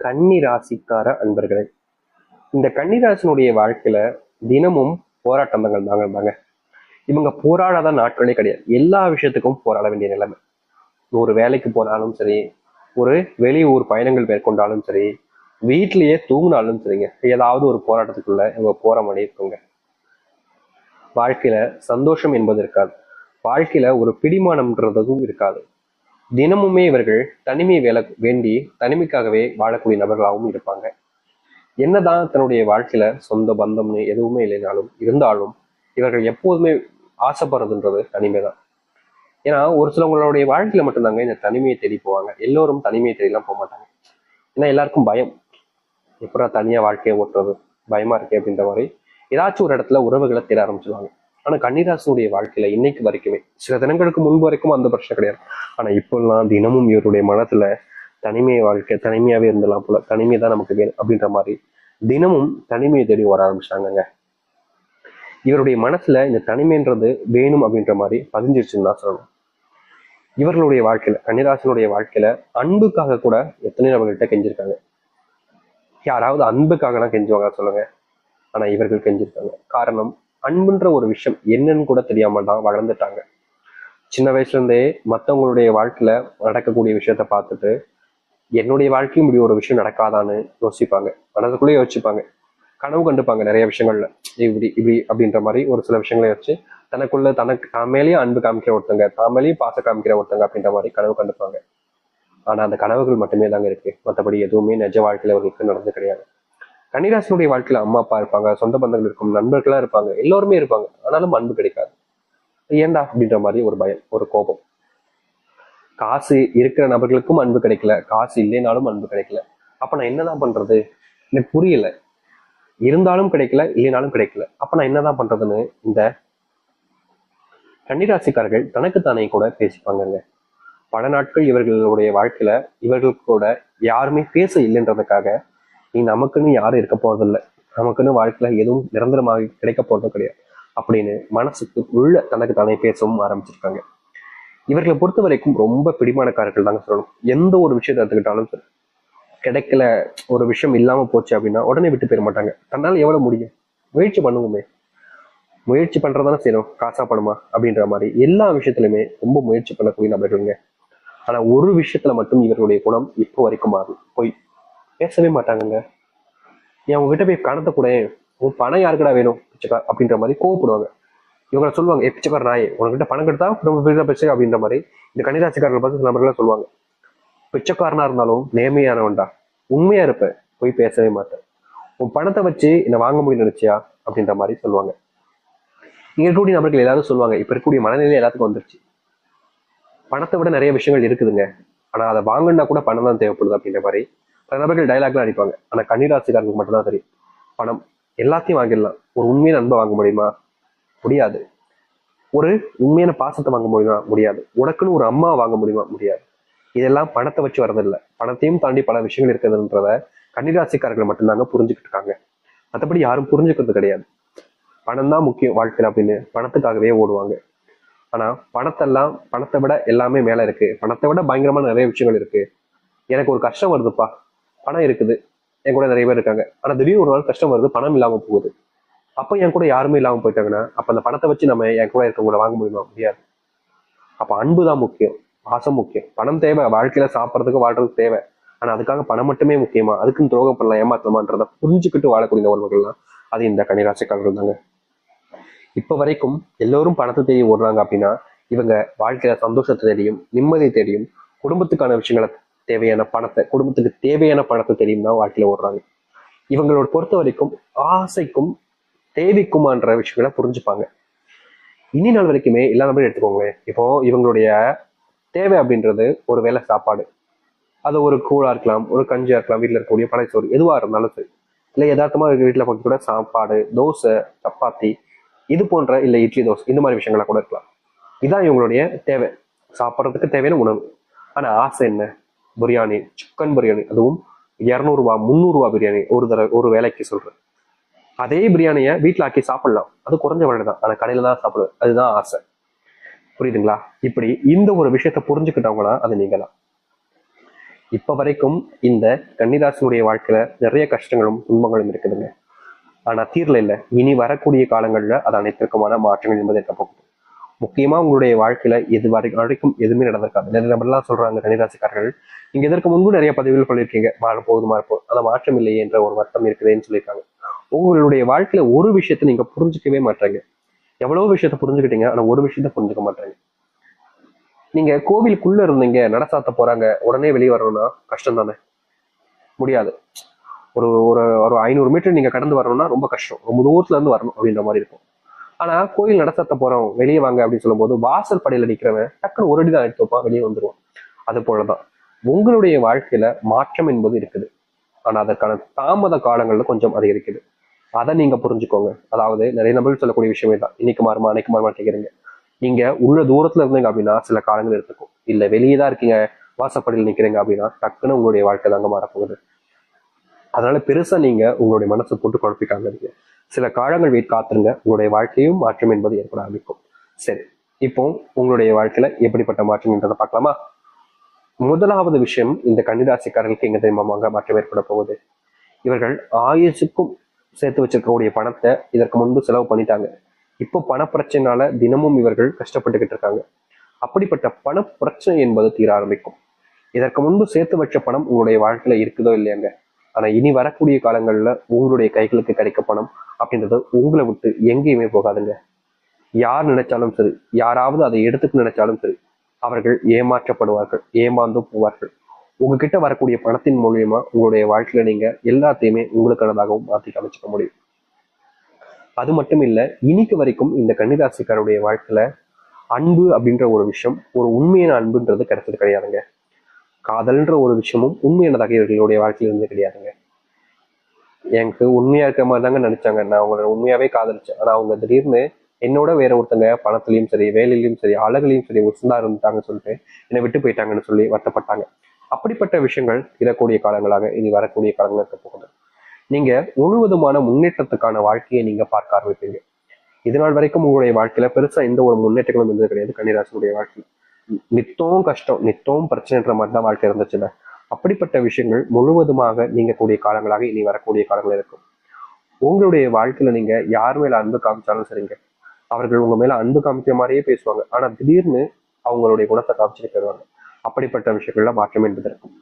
கன்னி ராசிக்கார அன்பர்களே, இந்த கன்னிராசினுடைய வாழ்க்கையில தினமும் போராட்டங்கள் தாங்க. இவங்க போராடாத நாட்களே கிடையாது. எல்லா விஷயத்துக்கும் போராட வேண்டிய நிலைமை. ஒரு வேலைக்கு போனாலும் சரி, ஒரு வெளியூர் பயணங்கள் மேற்கொண்டாலும் சரி, வீட்டிலேயே தூங்கினாலும் சரிங்க, ஏதாவது ஒரு போராட்டத்துக்குள்ள இவங்க போற மாதிரி இருக்குங்க. வாழ்க்கையில சந்தோஷம் என்பது இருக்காது. வாழ்க்கையில ஒரு பிடிமானம்ன்றதும் இருக்காது. தினமுமே இவர்கள் தனிமை வேண்டி தனிமைக்காகவே வாழக்கூடிய நபர்களாகவும் இருப்பாங்க. என்னதான் தன்னுடைய வாழ்க்கையில சொந்த பந்தம்னு எதுவுமே இல்லைனாலும் இருந்தாலும் இவர்கள் எப்போதுமே ஆசைப்படுறதுன்றது தனிமை தான். ஏன்னா ஒரு சிலவங்களுடைய வாழ்க்கையில மட்டும்தாங்க இந்த தனிமையை தேடி போவாங்க. எல்லோரும் தனிமையை தேடிலாம் போக மாட்டாங்க. ஏன்னா எல்லாருக்கும் பயம். எப்படா தனியா வாழ்க்கையை ஓட்டுறது, பயமா இருக்கே அப்படின்ற மாதிரி ஏதாச்சும் ஒரு இடத்துல உறவுகளை தேட ஆரம்பிச்சிருவாங்க. ஆனா கன்னிராசனுடைய வாழ்க்கையில இன்னைக்கு வரைக்குமே, சில தினங்களுக்கு முன்பு வரைக்கும் அந்த பிரச்சனை கிடையாது. ஆனா இப்பெல்லாம் தினமும் இவருடைய மனத்துல தனிமையை வாழ்க்கை தனிமையாவே இருந்தலாம் போல, தனிமை தான் நமக்கு வேணும் அப்படின்ற மாதிரி தினமும் தனிமையை தேடி வர ஆரம்பிச்சாங்கங்க. இவருடைய மனசுல இந்த தனிமைன்றது வேணும் அப்படின்ற மாதிரி பதிஞ்சிருச்சுன்னு தான் சொல்லணும். இவர்களுடைய வாழ்க்கையில, கன்னிராசனுடைய வாழ்க்கையில அன்புக்காக கூட எத்தனை நபர்கள்ட்ட கெஞ்சிருக்காங்க. யாராவது அன்புக்காகலாம் கெஞ்சுவாங்க சொல்லுங்க? ஆனா இவர்கள் கெஞ்சிருக்காங்க. காரணம், அன்புன்ற ஒரு விஷயம் என்னன்னு கூட தெரியாம தான் வளர்ந்துட்டாங்க. சின்ன வயசுல இருந்தே மற்றவங்களுடைய வாழ்க்கையில நடக்கக்கூடிய விஷயத்த பார்த்துட்டு என்னுடைய வாழ்க்கையும் இப்படி ஒரு விஷயம் நடக்காதான்னு யோசிப்பாங்க. மனதுக்குள்ளேயே யோசிச்சுப்பாங்க. கனவு கண்டுப்பாங்க நிறைய விஷயங்கள்ல. இப்படி இப்படி அப்படின்ற மாதிரி ஒரு சில விஷயங்களை வச்சு தனக்குள்ள தனக்கு தான் மேலேயே அன்பு காமிக்கிற ஒருத்தங்க, தான் மேலேயும் பாச காமிக்கிற ஒருத்தங்க அப்படின்ற மாதிரி கனவு கண்டுப்பாங்க. ஆனா அந்த கனவுகள் மட்டுமே தாங்க இருக்கு. மற்றபடி எதுவுமே நிஜ வாழ்க்கையில அவர்களுக்கு நடந்து கிடையாது. கன்னிராசினுடைய வாழ்க்கையில அம்மா அப்பா இருப்பாங்க, சொந்த பந்தங்கள் இருக்கும், நண்பர்களா இருப்பாங்க, எல்லோருமே இருப்பாங்க. ஆனாலும் அன்பு கிடைக்காது. ஏண்டா அப்படின்ற மாதிரி ஒரு பயம், ஒரு கோபம். காசு இருக்கிற நபர்களுக்கும் அன்பு கிடைக்கல, காசு இல்லைனாலும் அன்பு கிடைக்கல. அப்ப நான் என்னதான் பண்றது? எனக்கு புரியல. இருந்தாலும் கிடைக்கல, இல்லைனாலும் கிடைக்கல. அப்ப நான் என்னதான் பண்றதுன்னு இந்த கன்னிராசிக்காரர்கள் தனக்குத்தானே கூட பேசிப்பாங்கங்க. பல நாட்கள் இவர்களுடைய வாழ்க்கையில இவர்கள் கூட யாருமே பேச இல்லைன்றதுக்காக நீ நமக்குன்னு யாரும் இருக்க போறதில்லை, நமக்குன்னு வாழ்க்கையில எதுவும் நிரந்தரமாக கிடைக்க போறதும் கிடையாது அப்படின்னு மனசுக்கு உள்ள தனக்கு தானே பேசவும் ஆரம்பிச்சிருக்காங்க. இவர்களை பொறுத்த வரைக்கும் ரொம்ப பிடிமானக்காரர்கள் தாங்க சொல்லணும். எந்த ஒரு விஷயத்தை எடுத்துக்கிட்டாலும் சரி, கிடைக்கல, ஒரு விஷயம் இல்லாம போச்சு அப்படின்னா உடனே விட்டு போயிட மாட்டாங்க. தன்னால எவ்வளவு முடியும் முயற்சி பண்ணுவோமே, முயற்சி பண்றதானே செய்யணும், காசா பணமா அப்படின்ற மாதிரி எல்லா விஷயத்திலுமே ரொம்ப முயற்சி பண்ணக்கூடிய நபர்களுங்க. ஆனா ஒரு விஷயத்துல மட்டும் இவர்களுடைய குணம் இப்போ வரைக்கும் மாறும், போய் பேசவே மாட்டாங்கங்க. நீ அவங்க கிட்ட போய் பணத்தை கூட, உன் பணம் யாருக்கடா வேணும் பிச்சைக்கார் அப்படின்ற மாதிரி கோவப்படுவாங்க. இவங்க சொல்லுவாங்க, பிச்சைக்கார நாயே, உனக்கிட்ட பணம் கெடுத்தா ரொம்ப பெரிய பிச்சை அப்படின்ற மாதிரி இந்த கன்னிராசிக்காரர்கள் பார்த்து நபர்களா சொல்லுவாங்க. பிச்சைக்காரனா இருந்தாலும் நேர்மையானவன்டா, உண்மையா இருப்ப, போய் பேசவே மாட்டேன். உன் பணத்தை வச்சு என்னை வாங்க முடியும் நினைச்சியா அப்படின்ற மாதிரி சொல்லுவாங்க. இங்க இருக்கக்கூடிய நபர்கள் எல்லாரும் சொல்லுவாங்க, இப்ப இருக்கக்கூடிய மனநிலை எல்லாத்துக்கும் வந்துருச்சு. பணத்தை விட நிறைய விஷயங்கள் இருக்குதுங்க, ஆனா அதை வாங்கினா கூட பணம் தான் தேவைப்படுது அப்படின்ற மாதிரி பல நபர்கள் டைலாக்லாம் அடிப்பாங்க. ஆனா கன்னிராசிக்காரர்களுக்கு மட்டும்தான் தெரியும், பணம் எல்லாத்தையும் வாங்கிடலாம். ஒரு உண்மையான அன்பை வாங்க முடியுமா? முடியாது. ஒரு உண்மையான பாசத்தை வாங்க முடியுமா? முடியாது. உனக்குன்னு ஒரு அம்மா வாங்க முடியுமா? முடியாது. இதெல்லாம் பணத்தை வச்சு வரதில்லை, பணத்தையும் தாண்டி பல விஷயங்கள் இருக்குதுன்றத கன்னிராசிக்காரர்கள் மட்டும்தாங்க புரிஞ்சுக்கிட்டு இருக்காங்க. மற்றபடி யாரும் புரிஞ்சுக்கிறது கிடையாது. பணம் தான் முக்கியம் வாழ்க்கையில் அப்படின்னு பணத்துக்காகவே ஓடுவாங்க. ஆனா பணத்தை விட எல்லாமே மேல இருக்கு, பணத்தை விட பயங்கரமான நிறைய விஷயங்கள் இருக்கு. எனக்கு ஒரு கஷ்டம் வருதுப்பா, பணம் இருக்குது, என் கூட நிறைய பேர் இருக்காங்க, ஆனா திடீர்னு ஒரு நாள் கஷ்டம் வருது, பணம் இல்லாம போகுது. அப்ப என் கூட யாருமே இல்லாம போயிட்டாங்கன்னா அப்ப அந்த பணத்தை வச்சு நம்ம என் கூட இருக்கவங்கள வாங்க முடியுமா? முடியாது. அப்ப அன்பு தான் முக்கியம், பாசம் முக்கியம். பணம் தேவை, வாழ்க்கையில சாப்பிட்றதுக்கு வாழ்றதுக்கு தேவை. ஆனா அதுக்காக பணம் மட்டுமே முக்கியமா, அதுக்குன்னு துரோகம் பண்ணலாம், ஏமாத்தலாமான்றத புரிஞ்சுக்கிட்டு வாழக்கூடிய உறவுகள்லாம் அது இந்த கன்னிராசிக்காரர்கள் தாங்க. இப்ப வரைக்கும் எல்லோரும் பணத்தை தேடி ஓடுறாங்க அப்படின்னா இவங்க வாழ்க்கையில சந்தோஷத்தை தேடியும் நிம்மதியை தேடியும் குடும்பத்துக்கான விஷயங்களை தேவையான பணத்தை, குடும்பத்துக்கு தேவையான பணத்தை தேடியும் தான் வாழ்க்கையில ஓடுறாங்க. இவங்களோட பொறுத்த வரைக்கும் ஆசைக்கும் தேவைக்குமான்ற விஷயங்களை புரிஞ்சுப்பாங்க. இனி நாள் வரைக்குமே எல்லா நபரும் எடுத்துக்கோங்களேன். இப்போ இவங்களுடைய தேவை அப்படின்றது ஒரு வேளை சாப்பாடு, அது ஒரு கூழா இருக்கலாம், ஒரு கஞ்சியா இருக்கலாம், வீட்டுல இருக்கக்கூடிய பழைய எதுவா இருந்தாலும் சரி, இல்லை யதார்த்தமா வீட்டுல கொஞ்சம் கூட சாப்பாடு, தோசை, சப்பாத்தி, இது போன்ற இல்லை இட்லி தோசை, இந்த மாதிரி விஷயங்களா கூட இருக்கலாம். இதான் இவங்களுடைய தேவை, சாப்பிட்றதுக்கு தேவையான உணவு. ஆனா ஆசை என்ன? பிரியாணி, சிக்கன் பிரியாணி, அதுவும் 200 ரூபா 300 ரூபா பிரியாணி ஒரு வேலைக்கு சொல்றேன். அதே பிரியாணியை வீட்டுல ஆக்கி சாப்பிடலாம், அது குறைஞ்ச விலை தான், ஆனா கடையில தான் சாப்பிடுவேன், அதுதான் ஆசை. புரியுதுங்களா? இப்படி இந்த ஒரு விஷயத்த புரிஞ்சுக்கிட்டவங்களா அது நீங்க தான். இப்ப வரைக்கும் இந்த கன்னிராசினுடைய வாழ்க்கையில நிறைய கஷ்டங்களும் துன்பங்களும் இருக்குதுங்க. ஆனா தீர்ல இல்ல. இனி வரக்கூடிய காலங்கள்ல அது அனைத்திற்குமான மாற்றங்கள் என்பது இருக்க போகுது. முக்கியமா உங்களுடைய வாழ்க்கையில வரைக்கும் எதுவுமே நடந்திருக்காது. நிறைய நபர்லாம் சொல்றாங்க கன்னிராசிக்காரர்கள், நீங்க இதற்கு முன்பு நிறைய பதிவுகள் சொல்லியிருக்கீங்க, போதுமா இருப்போம், அந்த மாற்றம் இல்லையே என்ற ஒரு வருத்தம் இருக்குதுன்னு சொல்லியிருக்காங்க. உங்களுடைய வாழ்க்கையில ஒரு விஷயத்த நீங்க புரிஞ்சுக்கவே மாட்டாங்க. எவ்வளவு விஷயத்த புரிஞ்சுக்கிட்டீங்க, ஆனா ஒரு விஷயத்த புரிஞ்சுக்க மாட்டாங்க. நீங்க கோவிலுக்குள்ள இருந்தீங்க, நட சாத்த போறாங்க, உடனே வெளியே வரணும்னா கஷ்டம் தானே? முடியாது. ஒரு ஒரு ஒரு 500 மீட்டர் நீங்க கடந்து வரணும்னா ரொம்ப கஷ்டம். ரொம்ப தூரத்துல இருந்து வரணும் அப்படின்ற மாதிரி இருக்கும். ஆனா கோயில் நட சாத்த போறோம், வெளியே வாங்க அப்படின்னு சொல்லும் போது வாசல் படியில நிக்கிறவன் டக்குன்னு ஒரு அடிதான் எடுத்து வைப்பான், வெளியே வந்துருவான். அது போலதான் உங்களுடைய வாழ்க்கையில மாற்றம் என்பது இருக்குது. ஆனா அதற்கான தாமத காலங்கள்ல கொஞ்சம் அதிகரிக்குது. அதை நீங்க புரிஞ்சுக்கோங்க. அதாவது நிறைய நபர்கள் சொல்லக்கூடிய விஷயமே தான், இன்னைக்கு மாறுமா அன்னைக்கு மாறுமா கேட்குறீங்க. நீங்க உள்ள தூரத்துல இருந்தீங்க அப்படின்னா சில காலங்கள் எடுத்துக்கும். இல்ல வெளியே தான் இருக்கீங்க, வாசப்படியில் நிக்கிறீங்க அப்படின்னா டக்குன்னு உங்களுடைய வாழ்க்கை தாங்க மாறப்போகுது. அதனால பெருசா நீங்க உங்களுடைய மனசை போட்டு குழப்பிக்காங்க. சில காலங்கள் வெயிட் காத்துருங்க, உங்களுடைய வாழ்க்கையும் மாற்றம் என்பது ஏற்பட ஆரம்பிக்கும். சரி, இப்போ உங்களுடைய வாழ்க்கையில எப்படிப்பட்ட மாற்றம் என்றதை பார்க்கலாமா? முதலாவது விஷயம், இந்த கன்னிராசிக்காரர்களுக்கு எங்க தெரியுமாங்க மாற்றம் ஏற்பட போகுது? இவர்கள் ஆயுசுக்கும் சேர்த்து வச்சிருக்கக்கூடிய பணத்தை இதற்கு முன்பு செலவு பண்ணிட்டாங்க. இப்போ பண பிரச்சனைனால தினமும் இவர்கள் கஷ்டப்பட்டுக்கிட்டு இருக்காங்க. அப்படிப்பட்ட பண பிரச்சனை என்பது தீர ஆரம்பிக்கும். இதற்கு முன்பு சேர்த்து வச்ச பணம் உங்களுடைய வாழ்க்கையில இருக்குதோ இல்லையாங்க, ஆனா இனி வரக்கூடிய காலங்கள்ல உங்களுடைய கைகளுக்கு கிடைக்க பணம் அப்படின்றது உங்களை விட்டு எங்கேயுமே போகாதுங்க. யார் நினைச்சாலும் சரி, யாராவது அதை எடுத்துக்க நினைச்சாலும் சரி, அவர்கள் ஏமாற்றப்படுவார்கள், ஏமாந்து போவார்கள். உங்ககிட்ட வரக்கூடிய பணத்தின் மூலியமா உங்களுடைய வாழ்க்கையில நீங்க எல்லாத்தையுமே உங்களுக்கானதாகவும் மாற்றி அமைச்சுக்க முடியும். அது மட்டும் இல்ல, இன்னைக்கு வரைக்கும் இந்த கன்னிராசிக்காருடைய வாழ்க்கையில அன்பு அப்படின்ற ஒரு விஷயம், ஒரு உண்மையான அன்புன்றது கிடைச்சது கிடையாதுங்க. காதல்ன்ற ஒரு விஷயமும் உண்மையானதாக இவர்களுடைய வாழ்க்கையில இருந்து கிடையாதுங்க. எனக்கு உண்மையா இருக்க மாதிரி தாங்க நினைச்சாங்க, நான் அவங்கள உண்மையாவே காதலிச்சேன். ஆனா அவங்க திடீர்னு என்னோட வேற ஒருத்தங்க பணத்திலையும் சரி, வேலையிலையும் சரி, அழகுலையும் சரி உசுந்தா இருந்துட்டாங்கன்னு சொல்லிட்டு என்னை விட்டு போயிட்டாங்கன்னு சொல்லி வருத்தப்பட்டாங்க. அப்படிப்பட்ட விஷயங்கள் இதக்கூடிய காலங்களாக இனி வரக்கூடிய காலங்கள் இருக்க போகுது. நீங்க முழுவதுமான முன்னேற்றத்துக்கான வாழ்க்கையை நீங்க பார்க்க ஆரம்பிப்பீங்க. இதனால் வரைக்கும் உங்களுடைய வாழ்க்கையில பெருசா எந்த ஒரு முன்னேற்றங்களும் இருந்தது கிடையாது. கன்னிராசினுடைய வாழ்க்கை நித்தவும் கஷ்டம், நித்தவும் பிரச்சனைன்ற மாதிரி தான் வாழ்க்கை இருந்துச்சுல. அப்படிப்பட்ட விஷயங்கள் முழுவதுமாக நீங்கக்கூடிய காலங்களாக இனி வரக்கூடிய காலங்கள் இருக்கும். உங்களுடைய வாழ்க்கையில நீங்க யார் மேல அன்பு காமிச்சாலும் சரிங்க, அவர்கள் உங்க மேல அன்பு காமிக்கிற மாதிரியே பேசுவாங்க. ஆனா திடீர்னு அவங்களுடைய குணத்தை காமிச்சுட்டு போயிடுவாங்க. அப்படிப்பட்ட விஷயங்கள்ல மாற்றம் என்பது இருக்கும்.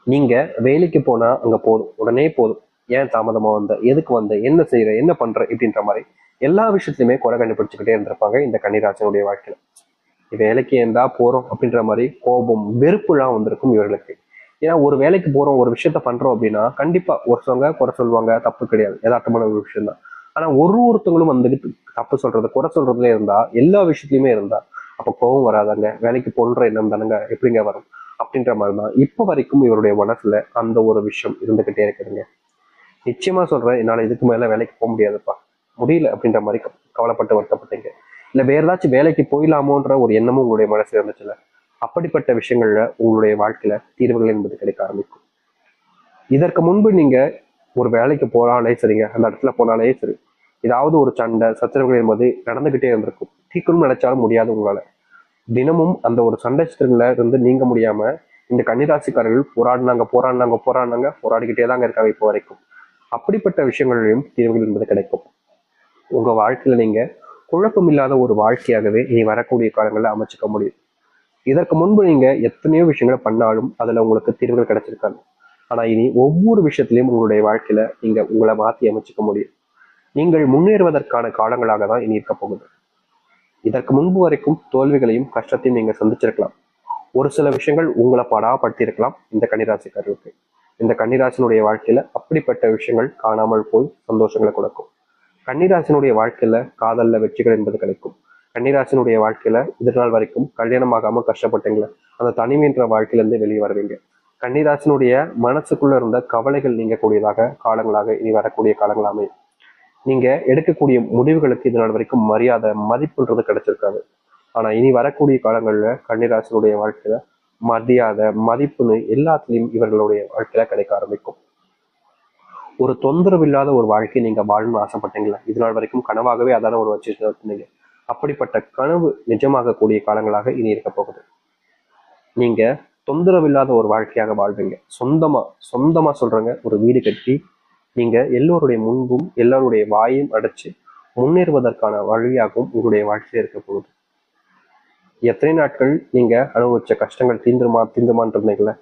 நீங்க வேலைக்கு போனா அங்க போதும், உடனே போதும், ஏன் தாமதமா வந்த, எதுக்கு வந்த, என்ன செய்யற, என்ன பண்ற இப்படின்ற மாதிரி எல்லா விஷயத்திலுமே குறை கண்டுபிடிச்சுக்கிட்டே இருந்திருப்பாங்க இந்த கன்னிராசினுடைய வாழ்க்கையில. வேலைக்கு ஏண்டா போறோம் அப்படின்ற மாதிரி கோபம் வெறுப்புலாம் வந்திருக்கும் இவர்களுக்கு. ஏன்னா ஒரு வேலைக்கு போறோம், ஒரு விஷயத்த பண்றோம் அப்படின்னா கண்டிப்பா ஒருத்தவங்க குறை சொல்லுவாங்க, தப்பு கிடையாது, யதார்த்தமான ஒரு விஷயம் தான். ஆனா ஒருத்தவங்களும் வந்துட்டு தப்பு சொல்றது, குறை சொல்றதுல இருந்தா, எல்லா விஷயத்துலயுமே இருந்தா அப்ப கோபம் வராதாங்க? வேலைக்கு போன்ற எண்ணம் தானுங்க எப்படிங்க வரும்? அப்படின்ற மாதிரிதான் இப்ப வரைக்கும் இவருடைய மனசுல அந்த ஒரு விஷயம் இருந்துகிட்டே இருக்குதுங்க. நிச்சயமா சொல்றேன், என்னால இதுக்கு மேல வேலைக்கு போக முடியாதுப்பா, முடியல அப்படின்ற மாதிரி கவலைப்பட்டு வருத்தப்பட்டீங்க. இல்ல வேற ஏதாச்சும் வேலைக்கு போயிடலாமோன்ற ஒரு எண்ணமும் உங்களுடைய மனசுல இருந்துச்சுல. அப்படிப்பட்ட விஷயங்கள்ல உங்களுடைய வாழ்க்கையில தீர்வுகள் என்பது கிடைக்க ஆரம்பிக்கும். இதற்கு முன்பு நீங்க ஒரு வேலைக்கு போனாலே சரிங்க, அந்த இடத்துல போனாலே சரி, ஏதாவது ஒரு சண்டை சச்சரவுகள் என்பது நடந்துகிட்டே இருந்திருக்கும். தீர்க்கணும்னு நினைச்சாலும் முடியாது உங்களால. தினமும் அந்த ஒரு சண்டை சச்சரவுல இருந்து நீங்க முடியாம இந்த கன்னிராசிக்காரர்கள் போராடினாங்க போராடினாங்க போராடினாங்க போராடிக்கிட்டே தாங்க இருக்காங்க இப்போ வரைக்கும். அப்படிப்பட்ட விஷயங்களிலும் தீர்வுகள் என்பது கிடைக்கும். உங்க வாழ்க்கையில நீங்க குழப்பம் இல்லாத ஒரு வாழ்க்கையாகவே இனி வரக்கூடிய காலங்களில் அமைச்சுக்க முடியும். இதற்கு முன்பு நீங்க எத்தனையோ விஷயங்களை பண்ணாலும் அதுல உங்களுக்கு தீர்வுகள் கிடைச்சிருக்காது. ஆனா இனி ஒவ்வொரு விஷயத்திலையும் உங்களுடைய வாழ்க்கையில நீங்க உங்களை மாற்றி அமைச்சுக்க முடியும். நீங்கள் முன்னேறுவதற்கான காலங்களாக தான் இனி இருக்க போகுது. இதற்கு முன்பு வரைக்கும் தோல்விகளையும் கஷ்டத்தையும் நீங்க சந்திச்சிருக்கலாம். ஒரு சில விஷயங்கள் உங்களை படாப்படுத்தி இருக்கலாம் இந்த கன்னிராசிக்காரர்களுக்கு. இந்த கன்னிராசினுடைய வாழ்க்கையில அப்படிப்பட்ட விஷயங்கள் காணாமல் போய் சந்தோஷங்களை கொடுக்கும். கன்னிராசினுடைய வாழ்க்கையில காதல்ல வெற்றிகள் என்பது கிடைக்கும். கன்னிராசினுடைய வாழ்க்கையில இது நாள் வரைக்கும் கல்யாணம் ஆகாம கஷ்டப்பட்டீங்களா, அந்த தனிமைன்ற வாழ்க்கையில இருந்து வெளியே வருவீங்க. கன்னிராசினுடைய மனசுக்குள்ள இருந்த கவலைகள் நீங்கக்கூடியதாக காலங்களாக இனி வரக்கூடிய காலங்களாமே. நீங்க எடுக்கக்கூடிய முடிவுகளுக்கு இது நாள் வரைக்கும் மரியாதை மதிப்புன்றது கிடைச்சிருக்காது. ஆனா இனி வரக்கூடிய காலங்கள்ல கன்னிராசினுடைய வாழ்க்கையில மரியாதை மதிப்புன்னு எல்லாத்துலயும் இவர்களுடைய வாழ்க்கையில கிடைக்க ஆரம்பிக்கும். ஒரு தொந்தரவு இல்லாத ஒரு வாழ்க்கையை நீங்க வாழணும்னு ஆசைப்பட்டீங்களா, இது நாள் வரைக்கும் கனவாகவே அதான ஒரு வச்சுட்டு இருந்தீங்க. அப்படிப்பட்ட கனவு நிஜமாக கூடிய காலங்களாக இனி இருக்க போகுது. நீங்க தொந்தரவு இல்லாத ஒரு வாழ்க்கையாக வாழ்வீங்க. சொந்தமா சொல்றேங்க, ஒரு வீடு கட்டி நீங்க எல்லோருடைய முன்பும் எல்லாருடைய வாயும் அடைச்சு முன்னேறுவதற்கான வழியாகவும் உங்களுடைய வாழ்க்கையில இருக்க போகுது. எத்தனை நாட்கள் நீங்க அனுபவிச்ச கஷ்டங்கள் தீந்துருமான்னு இருந்தீங்களே,